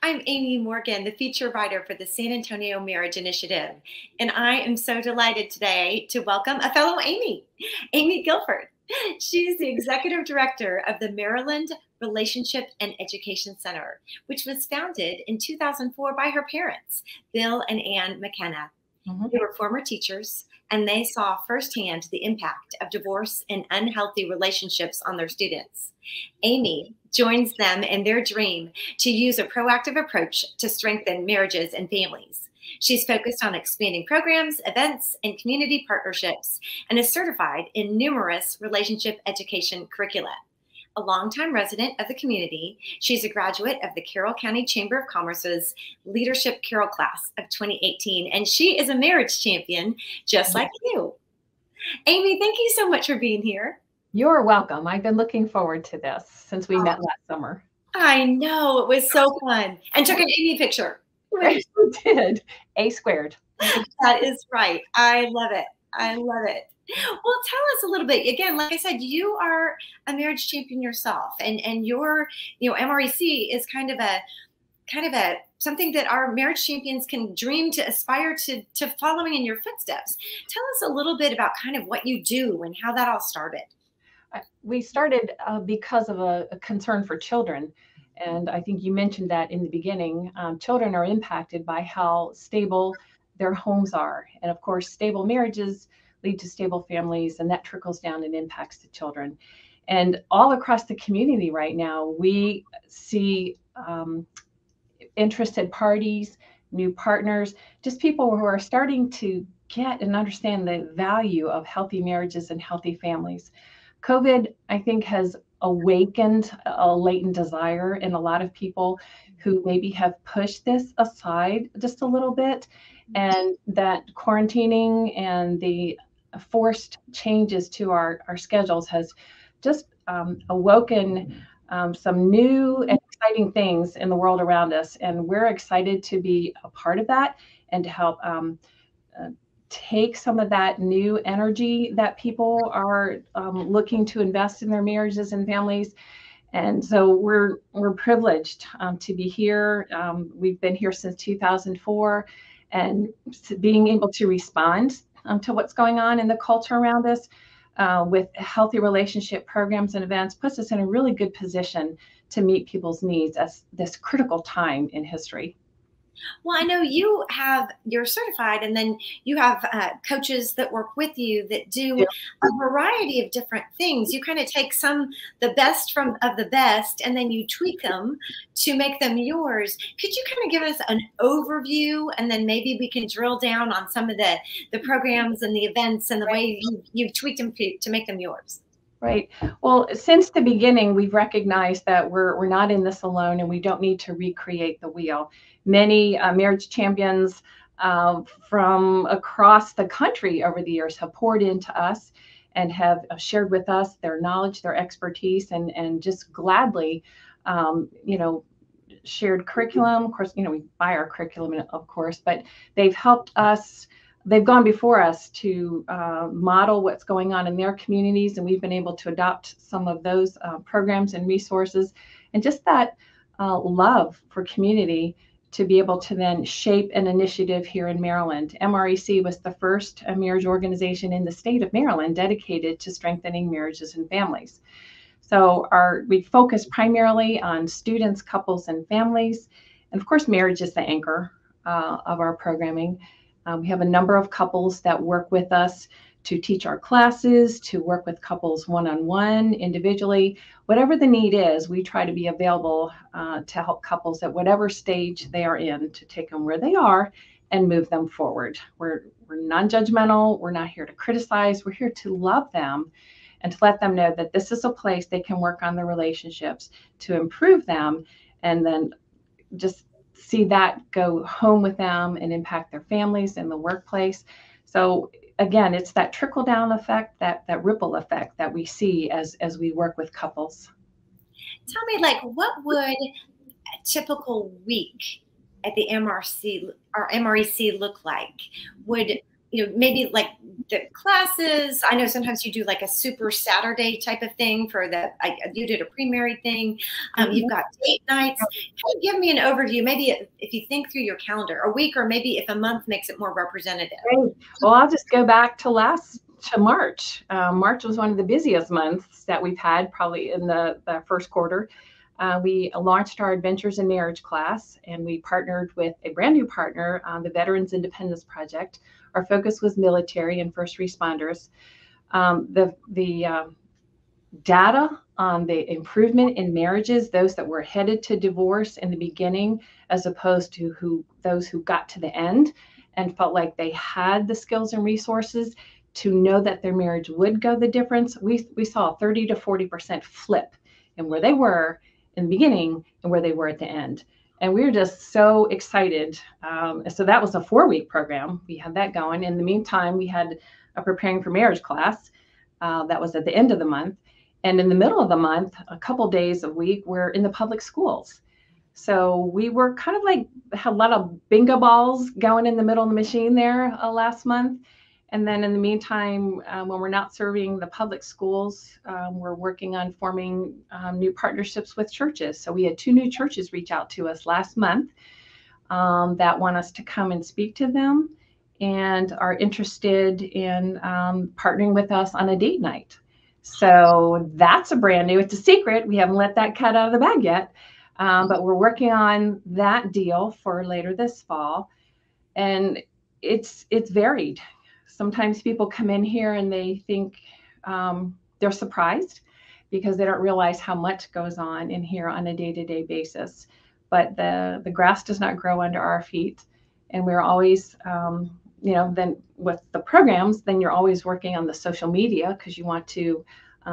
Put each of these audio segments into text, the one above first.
I'm Amy Morgan, the feature writer for the San Antonio Marriage Initiative, and I am so delighted today to welcome a fellow Amy, Amy Gilford. She's the executive director of the Maryland Relationship and Education Center, which was founded in 2004 by her parents, Bill and Ann McKenna. They were former teachers, and they saw firsthand the impact of divorce and unhealthy relationships on their students. Amy joins them in their dream to use a proactive approach to strengthen marriages and families. She's focused on expanding programs, events, and community partnerships, and is certified in numerous relationship education curricula. A longtime resident of the community, she's a graduate of the Carroll County Chamber of Commerce's Leadership Carroll class of 2018, and she is a marriage champion just like you. Amy, thank you so much for being here. You're welcome. I've been looking forward to this since we met last summer. I know, it was so fun. And took an Amy picture. We did. A squared. That is right. I love it. I love it. Well, tell us a little bit. Again, like I said, you are a marriage champion yourself, and your, MREC is kind of a something that our marriage champions can dream to aspire to following in your footsteps. Tell us a little bit about kind of what you do and how that all started. We started because of a concern for children. And I think you mentioned that in the beginning. Children are impacted by how stable their homes are. And of course, stable marriages lead to stable families, and that trickles down and impacts the children. And all across the community right now, we see interested parties, new partners, just people who are starting to get and understand the value of healthy marriages and healthy families. COVID, I think, has awakened a latent desire in a lot of people who maybe have pushed this aside just a little bit, and that quarantining and the forced changes to our schedules has just awoken some new and exciting things in the world around us. And we're excited to be a part of that and to help take some of that new energy that people are looking to invest in their marriages and families. And so we're privileged to be here. We've been here since 2004, and being able to respond to what's going on in the culture around us with healthy relationship programs and events puts us in a really good position to meet people's needs at this critical time in history. Well, I know you're certified, and then you have coaches that work with you that do a variety of different things. You kind of take the best of the best, and then you tweak them to make them yours. Could you kind of give us an overview, and then maybe we can drill down on some of the programs and the events and the way you've tweaked them to make them yours? Right. Well, since the beginning, we've recognized that we're not in this alone, and we don't need to recreate the wheel. Many marriage champions from across the country over the years have poured into us and have shared with us their knowledge, their expertise, and just gladly, shared curriculum. Of course, we buy our curriculum, of course, but they've helped us. They've gone before us to model what's going on in their communities, and we've been able to adopt some of those programs and resources, and just that love for community to be able to then shape an initiative here in Maryland. MREC was the first marriage organization in the state of Maryland dedicated to strengthening marriages and families. So we focus primarily on students, couples, and families, and of course, marriage is the anchor of our programming. We have a number of couples that work with us to teach our classes, to work with couples one-on-one, individually. Whatever the need is, we try to be available to help couples at whatever stage they are in, to take them where they are and move them forward. We're non-judgmental. We're not here to criticize. We're here to love them and to let them know that this is a place they can work on their relationships to improve them, and then just see that go home with them and impact their families in the workplace. So again, it's that trickle down effect, that ripple effect that we see as we work with couples. Tell me, what would a typical week at the MREC look like? Would maybe like the classes. I know sometimes you do like a super Saturday type of thing for you did a pre-married thing. You've got date nights. Can you give me an overview? Maybe if you think through your calendar, a week, or maybe if a month makes it more representative. Great. Well, I'll just go back to March. March was one of the busiest months that we've had, probably in the first quarter. We launched our Adventures in Marriage class, and we partnered with a brand new partner on the Veterans Independence Project. Our focus was military and first responders. The data on the improvement in marriages, those that were headed to divorce in the beginning, as opposed to those who got to the end and felt like they had the skills and resources to know that their marriage would go the difference. We saw a 30 to 40% flip in where they were in the beginning and where they were at the end. And we were just so excited. So that was a 4-week program. We had that going. In the meantime, we had a Preparing for Marriage class that was at the end of the month. And in the middle of the month, a couple days a week, we're in the public schools. So we were kind of like, had a lot of bingo balls going in the middle of the machine there last month. And then in the meantime, when we're not serving the public schools, we're working on forming new partnerships with churches. So we had 2 new churches reach out to us last month that want us to come and speak to them and are interested in partnering with us on a date night. So that's a brand new, it's a secret. We haven't let that cat out of the bag yet, but we're working on that deal for later this fall. And it's varied. Sometimes people come in here and they think they're surprised because they don't realize how much goes on in here on a day-to-day basis. But the grass does not grow under our feet. And we're always, then with the programs, then you're always working on the social media because you want to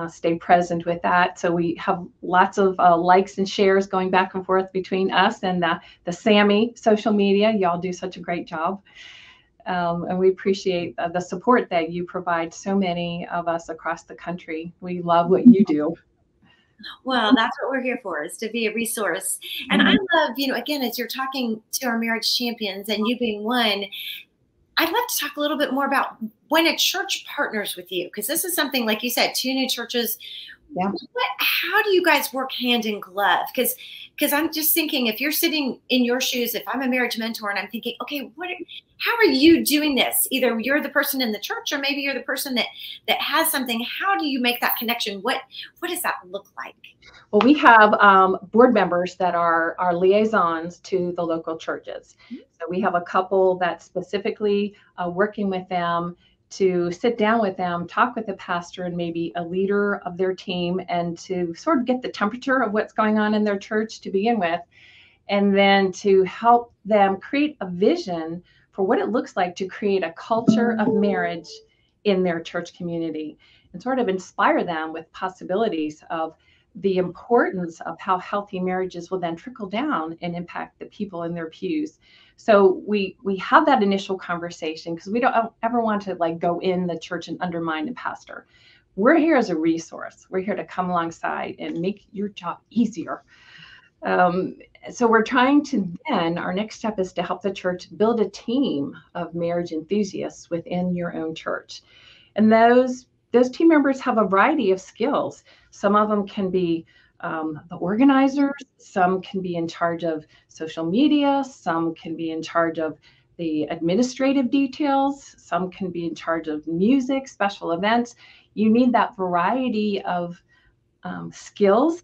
stay present with that. So we have lots of likes and shares going back and forth between us and the SAMI social media. Y'all do such a great job. And we appreciate the support that you provide so many of us across the country. We love what you do. Well, that's what we're here for, is to be a resource. And I love, again, as you're talking to our marriage champions and you being one, I'd love to talk a little bit more about when a church partners with you, because this is something, like you said, 2 new churches. Yeah. How do you guys work hand in glove? Because I'm just thinking, if you're sitting in your shoes, if I'm a marriage mentor and I'm thinking, okay, how are you doing this? Either you're the person in the church or maybe you're the person that has something. How do you make that connection? What does that look like? Well, we have board members that are our liaisons to the local churches. So we have a couple that's specifically working with them to sit down with them, talk with the pastor and maybe a leader of their team, and to sort of get the temperature of what's going on in their church to begin with, and then to help them create a vision for what it looks like to create a culture of marriage in their church community, and sort of inspire them with possibilities of the importance of how healthy marriages will then trickle down and impact the people in their pews. So we have that initial conversation because we don't ever want to go in the church and undermine the pastor. We're here as a resource. We're here to come alongside and make your job easier. So we're trying to then, our next step is to help the church build a team of marriage enthusiasts within your own church. And those team members have a variety of skills. Some of them can be the organizers, some can be in charge of social media, some can be in charge of the administrative details, some can be in charge of music, special events. You need that variety of skills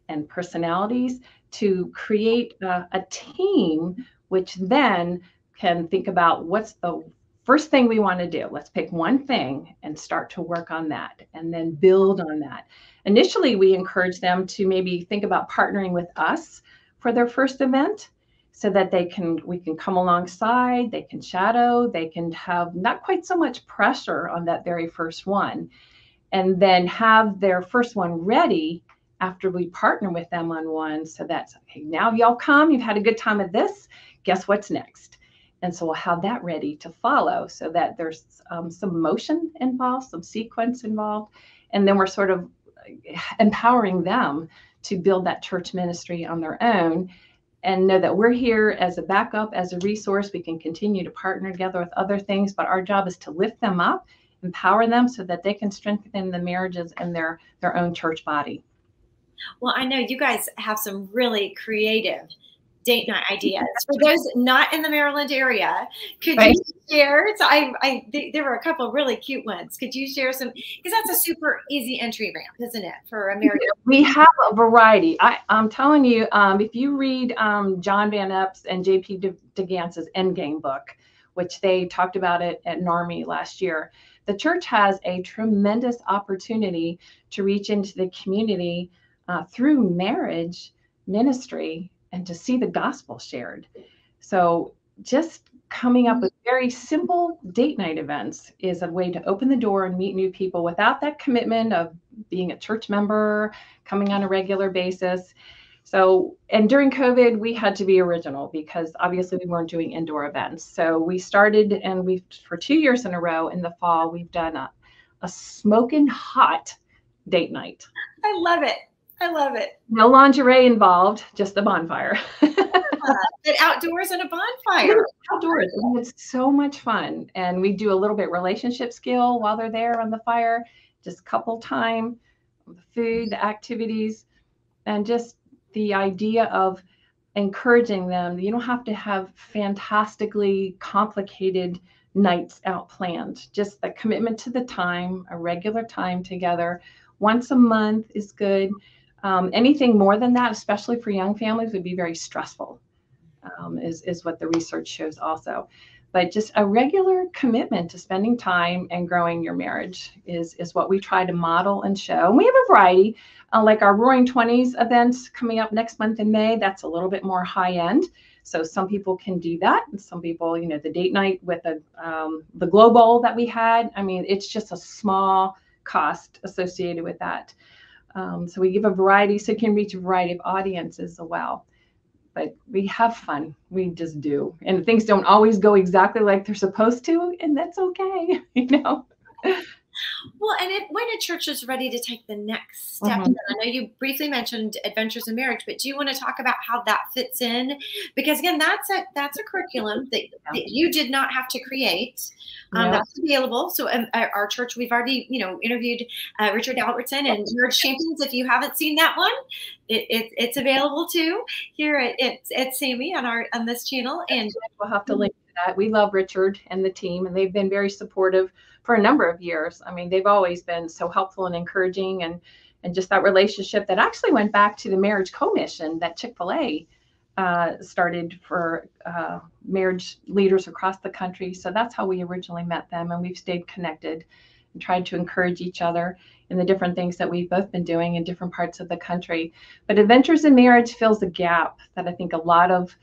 and personalities to create a team, which then can think about what's the first thing we want to do. Let's pick one thing and start to work on that and then build on that. Initially, we encourage them to maybe think about partnering with us for their first event so that we can come alongside, they can shadow, they can have not quite so much pressure on that very first one, and then have their first one ready after we partner with them on one. So that's, okay, now y'all come, you've had a good time at this, guess what's next? And so we'll have that ready to follow so that there's some motion involved, some sequence involved. And then we're sort of empowering them to build that church ministry on their own. and know that we're here as a backup, as a resource. We can continue to partner together with other things, but our job is to lift them up, empower them so that they can strengthen the marriages and their own church body. Well, I know you guys have some really creative date night ideas. For those not in the Maryland area, could you share? So there were a couple of really cute ones. Could you share some? Because that's a super easy entry ramp, isn't it, for American? We have a variety. I'm telling you, if you read John Van Epps and J.P. DeGance's Endgame book, which they talked about it at NARMI last year, the church has a tremendous opportunity to reach into the community through marriage ministry and to see the gospel shared. So just coming up with very simple date night events is a way to open the door and meet new people without that commitment of being a church member, coming on a regular basis. So, and during COVID, we had to be original because obviously we weren't doing indoor events. So we started, and for 2 years in a row in the fall, we've done a smoking hot date night. I love it. I love it. No lingerie involved, just the bonfire. But outdoors and a bonfire. Outdoors. It's so much fun. And we do a little bit relationship skill while they're there on the fire, just couple time, the food, the activities, and just the idea of encouraging them. You don't have to have fantastically complicated nights out planned. Just the commitment to the time, a regular time together. Once a month is good. Anything more than that, especially for young families, would be very stressful, is what the research shows also. But just a regular commitment to spending time and growing your marriage is what we try to model and show. And we have a variety, like our Roaring 20s events coming up next month in May. That's a little bit more high end. So some people can do that. And some people, the date night with the Glow Bowl that we had. I mean, it's just a small cost associated with that. So we give a variety, so it can reach a variety of audiences as well. But we have fun. We just do. And things don't always go exactly like they're supposed to, and that's okay, Well, and when a church is ready to take the next step, I know you briefly mentioned Adventures in Marriage, but do you want to talk about how that fits in? Because again, that's a curriculum that you did not have to create. That's available. So our church, we've already, interviewed Richard Albertson and Marriage Champions. If you haven't seen that one, it's available too here at Sammy on this channel. And we'll have to link to that. We love Richard and the team, and they've been very supportive for a number of years. I mean, they've always been so helpful and encouraging, and just that relationship that actually went back to the Marriage Commission that Chick-fil-A started for marriage leaders across the country. So that's how we originally met them, and we've stayed connected and tried to encourage each other in the different things that we've both been doing in different parts of the country. But Adventures in Marriage fills a gap that I think a lot of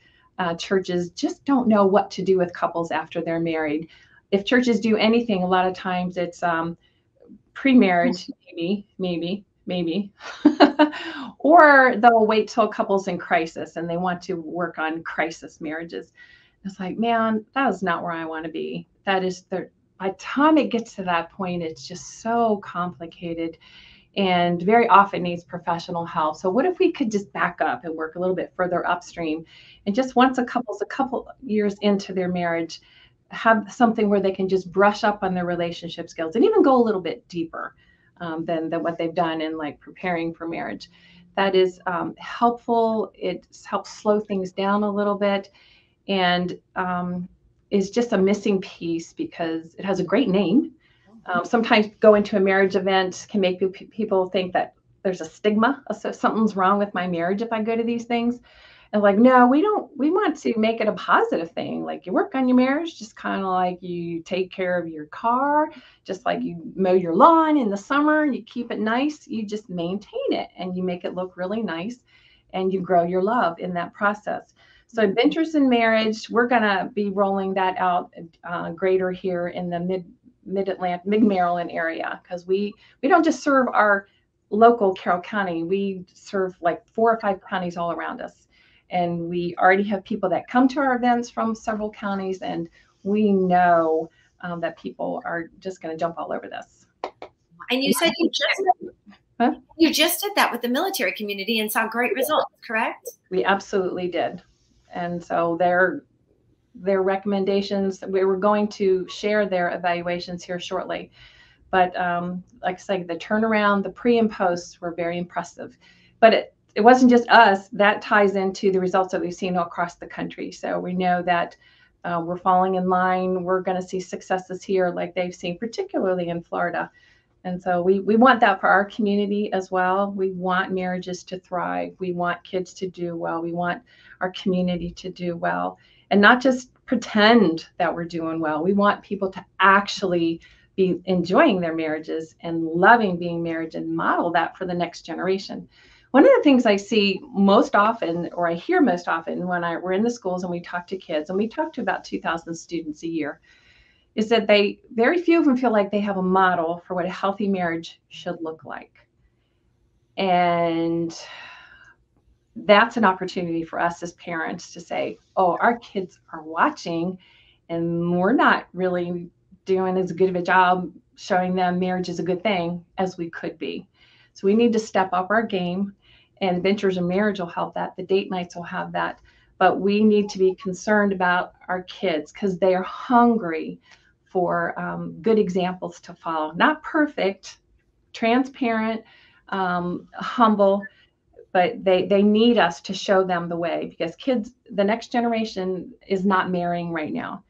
churches just don't know what to do with couples after they're married. If churches do anything, a lot of times it's pre-marriage, maybe, or they'll wait till couples in crisis and they want to work on crisis marriages. It's like, man, that is not where I want to be. That is by the time it gets to that point, it's just so complicated and very often needs professional help. So what if we could just back up and work a little bit further upstream, and just once a couple years into their marriage, have something where they can just brush up on their relationship skills and even go a little bit deeper than what they've done in like preparing for marriage. That is helpful. It helps slow things down a little bit, and is just a missing piece because it has a great name. Sometimes going to a marriage event can make people think that there's a stigma, so something's wrong with my marriage if I go to these things. And like, no, we want to make it a positive thing. Like, you work on your marriage, just kind of like you take care of your car, just like you mow your lawn in the summer, you keep it nice, you just maintain it and you make it look really nice, and you grow your love in that process. So Adventures in Marriage, we're going to be rolling that out greater here in the mid-Maryland area, because we don't just serve our local Carroll County, we serve like 4 or 5 counties all around us. And we already have people that come to our events from several counties, and we know that people are just going to jump all over this. And you said you just Huh? You just did that with the military community and saw great results, correct? We absolutely did. And so their recommendations, we were going to share their evaluations here shortly. But like I said, the turnaround, the pre and posts were very impressive. But it wasn't just us. That ties into the results that we've seen all across the country. So we know that we're falling in line. We're going to see successes here like they've seen, particularly in Florida. And so we want that for our community as well. We want marriages to thrive. We want kids to do well. We want our community to do well, and not just pretend that we're doing well. We want people to actually be enjoying their marriages and loving being married and model that for the next generation. One of the things I see most often, or I hear most often when we're in the schools and we talk to kids, and we talk to about 2,000 students a year, is that very few of them feel like they have a model for what a healthy marriage should look like. And that's an opportunity for us as parents to say, oh, our kids are watching and we're not really doing as good of a job showing them marriage is a good thing as we could be. So we need to step up our game, and Adventures in Marriage will help that. The date nights will have that. But we need to be concerned about our kids because they are hungry for good examples to follow. Not perfect, transparent, humble, but they need us to show them the way, because kids, the next generation is not marrying right now.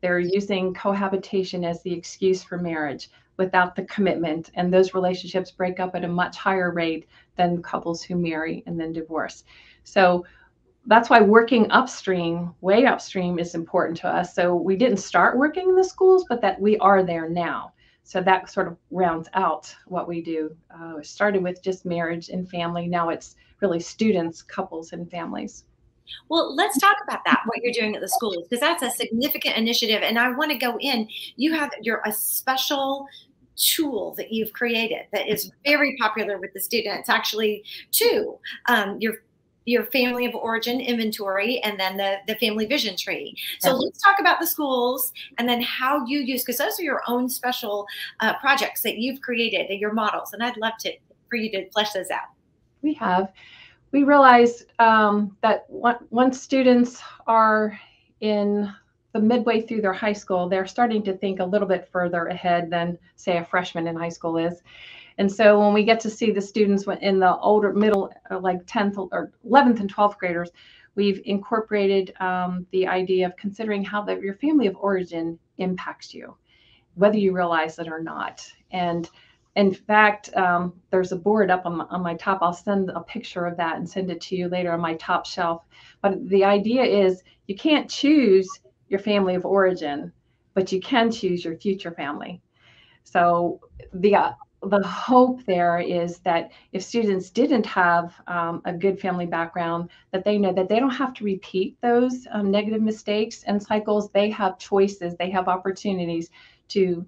They're using cohabitation as the excuse for marriage without the commitment, and those relationships break up at a much higher rate than couples who marry and then divorce. So that's why working upstream, way upstream, is important to us. So we didn't start working in the schools, but that we are there now. So that sort of rounds out what we do. It started with just marriage and family. Now it's really students, couples, and families. Well, let's talk about that, what you're doing at the schools, because that's a significant initiative. And I want to go in. You have a special tool that you've created that is very popular with the students. Actually, two, your family of origin inventory, and then the family vision tree. So let's talk about the schools and then how you use, because those are your own special projects that you've created and your models. And I'd love for you to flesh those out. We realized that once students are in the midway through their high school, they're starting to think a little bit further ahead than, say, a freshman in high school is. And so when we get to see the students in the older middle, like 10th or 11th and 12th graders, we've incorporated the idea of considering how your family of origin impacts you, whether you realize it or not. And in fact, there's a board up on my top. I'll send a picture of that and send it to you later on my top shelf. But the idea is you can't choose your family of origin, but you can choose your future family. So the hope there is that if students didn't have a good family background, that they know that they don't have to repeat those negative mistakes and cycles. They have choices, they have opportunities to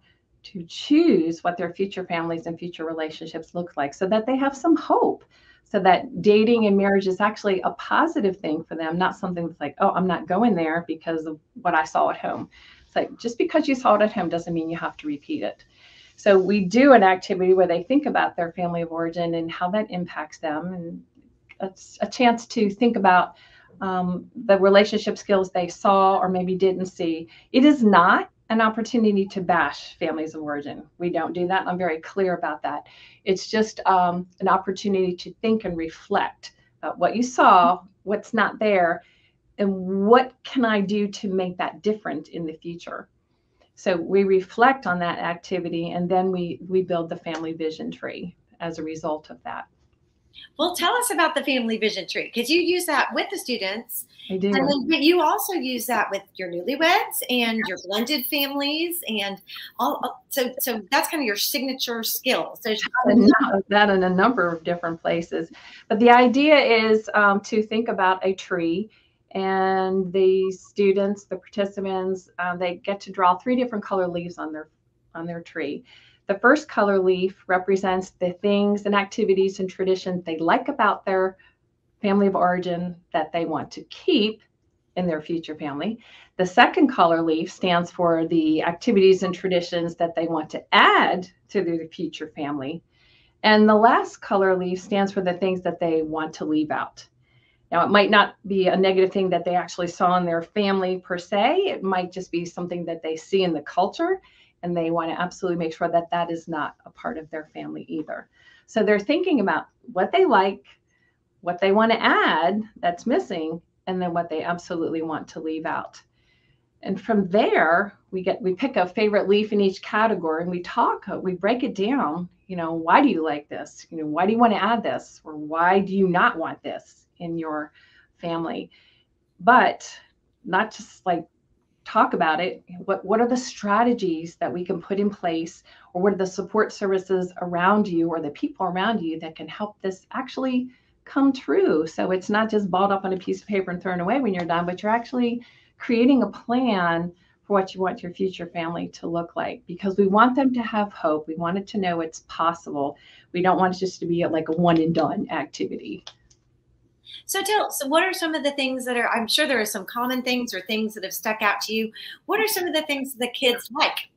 choose what their future families and future relationships look like, so that they have some hope, so that dating and marriage is actually a positive thing for them, not something that's like, oh, I'm not going there because of what I saw at home. It's like, just because you saw it at home doesn't mean you have to repeat it. So we do an activity where they think about their family of origin and how that impacts them. And it's a chance to think about the relationship skills they saw or maybe didn't see. It is not an opportunity to bash families of origin. We don't do that. I'm very clear about that. It's just an opportunity to think and reflect about what you saw, what's not there, and what can I do to make that different in the future. So we reflect on that activity, and then we build the family vision tree as a result of that. Well, tell us about the family vision tree, because you use that with the students. I do. And then, but you also use that with your newlyweds and your blended families and all. So that's kind of your signature skill. So that in a number of different places. But the idea is to think about a tree, and the students, the participants, they get to draw 3 different color leaves on their tree. The first color leaf represents the things and activities and traditions they like about their family of origin that they want to keep in their future family. The second color leaf stands for the activities and traditions that they want to add to their future family. And the last color leaf stands for the things that they want to leave out. Now, it might not be a negative thing that they actually saw in their family per se. It might just be something that they see in the culture, and they want to absolutely make sure that that is not a part of their family either. So they're thinking about what they like, what they want to add that's missing, and then what they absolutely want to leave out. And from there, we pick a favorite leaf in each category, and we break it down. Why do you like this? Why do you want to add this? Or why do you not want this in your family? But not just like talk about it. What are the strategies that we can put in place, or what are the support services around you or the people around you that can help this actually come true? So it's not just balled up on a piece of paper and thrown away when you're done, but you're actually creating a plan for what you want your future family to look like, because we want them to have hope. We want it to know it's possible. We don't want it just to be like a one and done activity. So what are some of the things that are, I'm sure there are some common things or things that have stuck out to you. What are some of the things the kids like?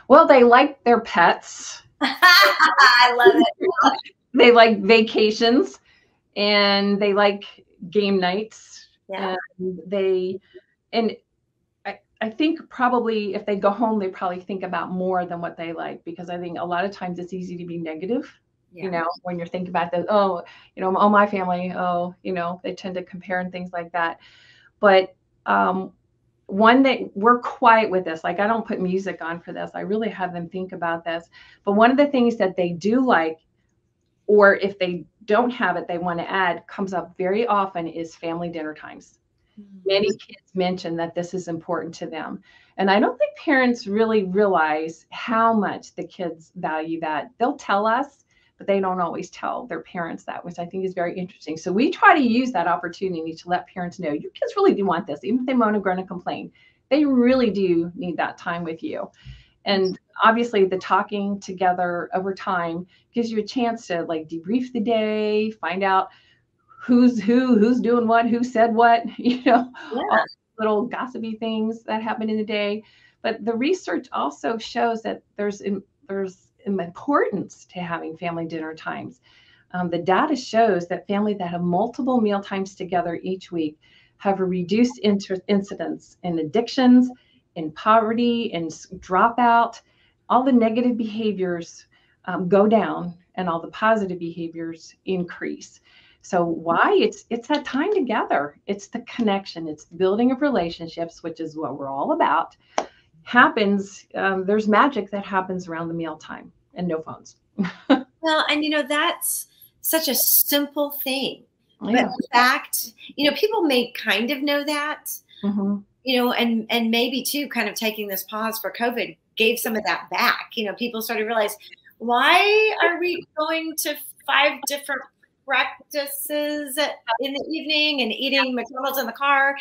Well, they like their pets. I love it. They like vacations, and they like game nights. Yeah. And I think probably if they go home, they probably think about more than what they like, because I think a lot of times it's easy to be negative. Yeah. When you're thinking about the, oh, my family, they tend to compare and things like that. But one that we're quiet with this, like I don't put music on for this. I really have them think about this. But one of the things that they do like, or if they don't have it, they want to add, comes up very often, is family dinner times. Many kids mention that this is important to them. And I don't think parents really realize how much the kids value that. They'll tell us, but they don't always tell their parents that, which I think is very interesting. So we try to use that opportunity to let parents know your kids really do want this, even if they moan and groan and complain. They really do need that time with you. And obviously the talking together over time gives you a chance to like debrief the day, find out who's doing what, who said what, all little gossipy things that happen in the day. But the research also shows that there's importance to having family dinner times. The data shows that families that have multiple meal times together each week have a reduced incidence in addictions, in poverty, in dropout. All the negative behaviors go down, and all the positive behaviors increase. So why? It's that time together. It's the connection. It's the building of relationships, which is what we're all about. There's magic that happens around the mealtime, and no phones. Well, and that's such a simple thing. But in fact, people may kind of know that, and maybe too, kind of taking this pause for COVID gave some of that back. People started to realize, why are we going to 5 different practices in the evening and eating McDonald's in the car,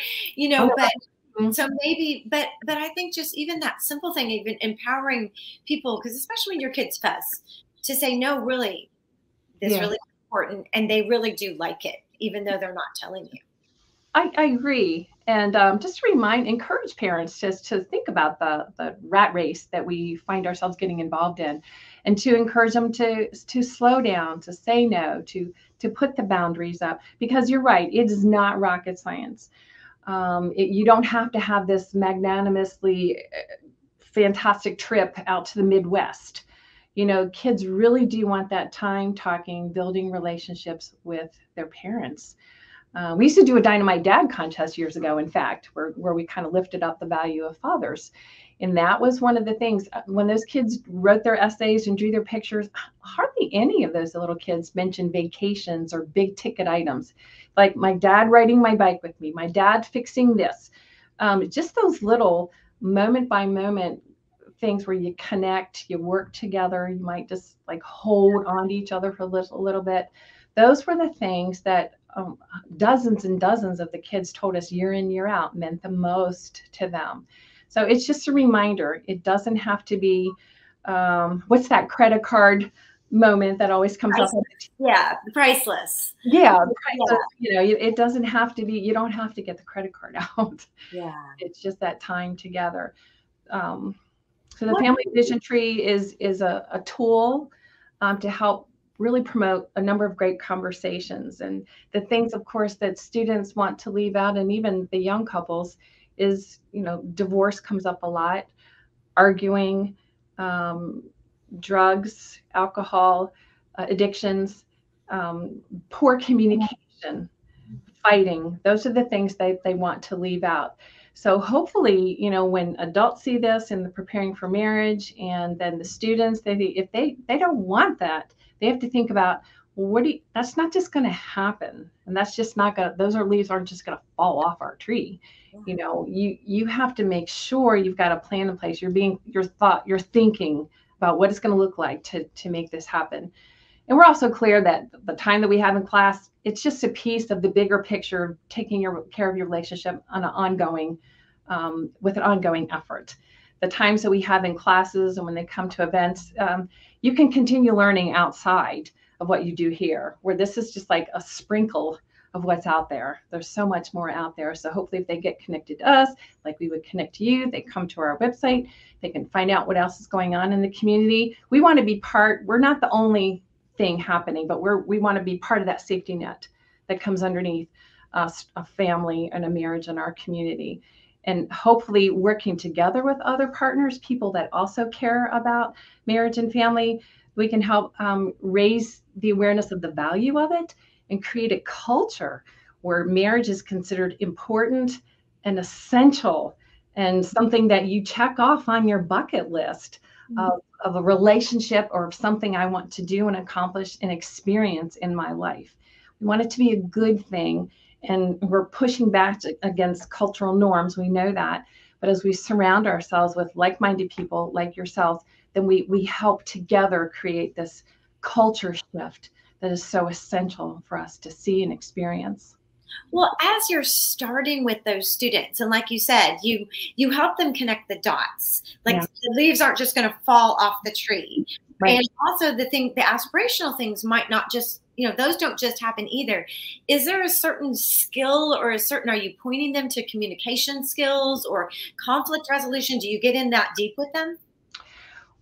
so maybe, but I think just even that simple thing, even empowering people, because especially when your kids fuss, to say, no, really, this really is important, and they really do like it, even though they're not telling you. I agree. And just to encourage parents just to think about the rat race that we find ourselves getting involved in, and to encourage them to slow down, to say no, to put the boundaries up, because you're right, it is not rocket science. You don't have to have this magnanimously fantastic trip out to the Midwest. Kids really do want that time talking, building relationships with their parents. We used to do a Dynamite Dad contest years ago, in fact, where we kind of lifted up the value of fathers. And that was one of the things, when those kids wrote their essays and drew their pictures, hardly any of those little kids mentioned vacations or big ticket items. Like my dad riding my bike with me, my dad fixing this. Just those little moment by moment things where you connect, you work together, you might just like hold on to each other for a little bit. Those were the things that dozens and dozens of the kids told us year in, year out meant the most to them. So it's just a reminder. It doesn't have to be, what's that credit card moment that always comes up? Yeah, priceless. Yeah, priceless. It doesn't have to be, you don't have to get the credit card out. Yeah. It's just that time together. So the family vision tree is a tool to help really promote a number of great conversations. And the things, of course, that students want to leave out, and even the young couples, is, divorce comes up a lot, arguing, drugs, alcohol, addictions, poor communication, fighting. Those are the things they want to leave out. So hopefully, when adults see this and they're preparing for marriage, and then the students, if they don't want that, they have to think about, well, that's not just going to happen. And that's just not going to, leaves aren't just going to fall off our tree. You have to make sure you've got a plan in place. You're thinking about what it's going to look like to make this happen. And we're also clear that the time that we have in class, it's just a piece of the bigger picture of taking care of your relationship on an ongoing, with an ongoing effort. The times that we have in classes and when they come to events, you can continue learning outside of what you do here, where this is just like a sprinkle of what's out there. There's so much more out there. So hopefully if they get connected to us, like we would connect to you, they come to our website, they can find out what else is going on in the community. We want to be we're not the only thing happening, but we want to be part of that safety net that comes underneath us, a family and a marriage in our community. And hopefully working together with other partners, people that also care about marriage and family, we can help raise the awareness of the value of it and create a culture where marriage is considered important and essential and something that you check off on your bucket list of a relationship or of something I want to do and accomplish and experience in my life. We want it to be a good thing, and we're pushing back against cultural norms. We know that. But as we surround ourselves with like-minded people like yourself, then we help together create this culture shift that is so essential for us to see and experience. Well, as you're starting with those students, and like you said, you help them connect the dots. Like the leaves aren't just going to fall off the tree. Right. And also the aspirational things might not just, those don't just happen either. Is there a certain skill or are you pointing them to communication skills or conflict resolution? Do you get in that deep with them?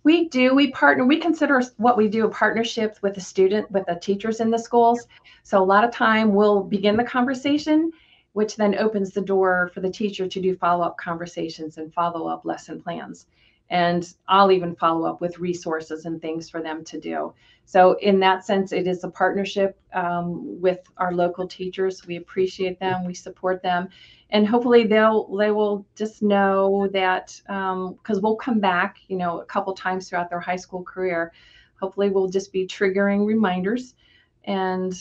We do. We partner. We consider what we do a partnership with the teachers in the schools. So a lot of time we'll begin the conversation, which then opens the door for the teacher to do follow-up conversations and follow-up lesson plans. And I'll even follow up with resources and things for them to do. So in that sense, it is a partnership with our local teachers. We appreciate them. We support them. And hopefully they will just know that, because we'll come back, a couple times throughout their high school career. Hopefully we'll just be triggering reminders. And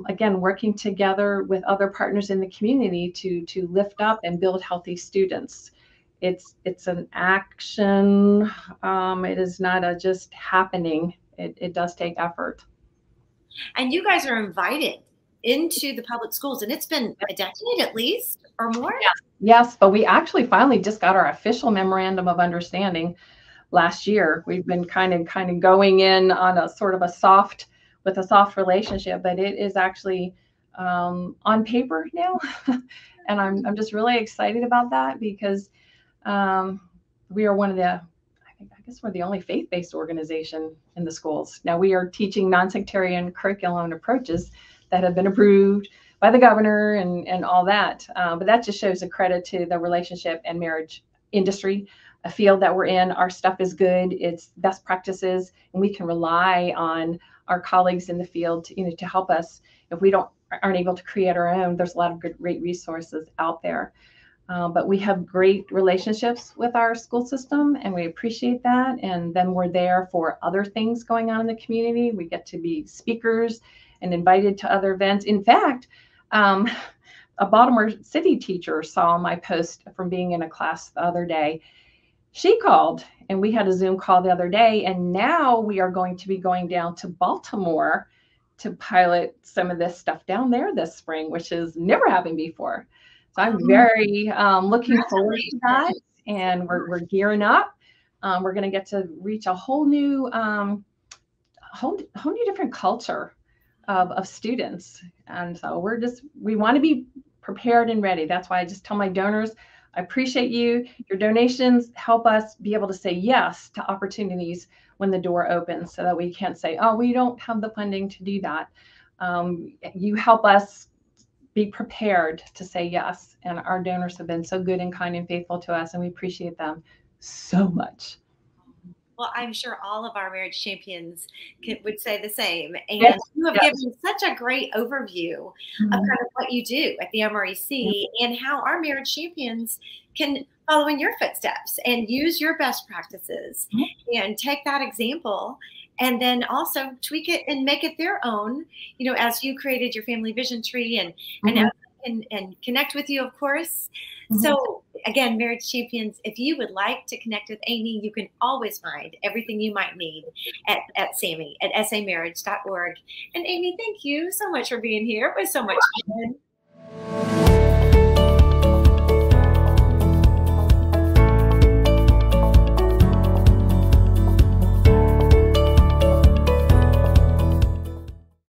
again, working together with other partners in the community to lift up and build healthy students. It's an action. It is not just happening. It does take effort. And you guys are invited into the public schools, and it's been a decade at least or more. Yes, but we actually finally just got our official memorandum of understanding last year. We've been kind of going in on a sort of a soft relationship, but it is actually on paper now. And I'm just really excited about that because we are one of the, I guess we're the only faith-based organization in the schools. Now we are teaching non-sectarian curriculum and approaches that have been approved by the governor and all that. But that just shows a credit to the relationship and marriage industry, a field that we're in. Our stuff is good. It's best practices, and we can rely on our colleagues in the field to help us. If we aren't able to create our own, there's a lot of great resources out there. But we have great relationships with our school system, and we appreciate that. And then we're there for other things going on in the community. We get to be speakers and invited to other events. In fact, a Baltimore City teacher saw my post from being in a class the other day. She called, and we had a Zoom call the other day, and now we are going to be going down to Baltimore to pilot some of this stuff down there this spring, which has never happened before. So I'm very looking forward to that, and we're gearing up. We're going to get to reach a whole new different culture of students, and so we want to be prepared and ready. That's why I just tell my donors, I appreciate you. Your donations help us be able to say yes to opportunities when the door opens, so that we can't say, oh, we don't have the funding to do that. You help us be prepared to say yes. And our donors have been so good and kind and faithful to us, and we appreciate them so much. Well, I'm sure all of our marriage champions would say the same. And Yes, you have yes. given such a great overview of kind of what you do at the MREC and how our marriage champions can follow in your footsteps and use your best practices and take that example and then also tweak it and make it their own, you know, as you created your family vision tree and connect with you, of course. So again, marriage champions, if you would like to connect with Amy, you can always find everything you might need at Sammy at samarriage.org. And Amy, thank you so much for being here. It was so much fun.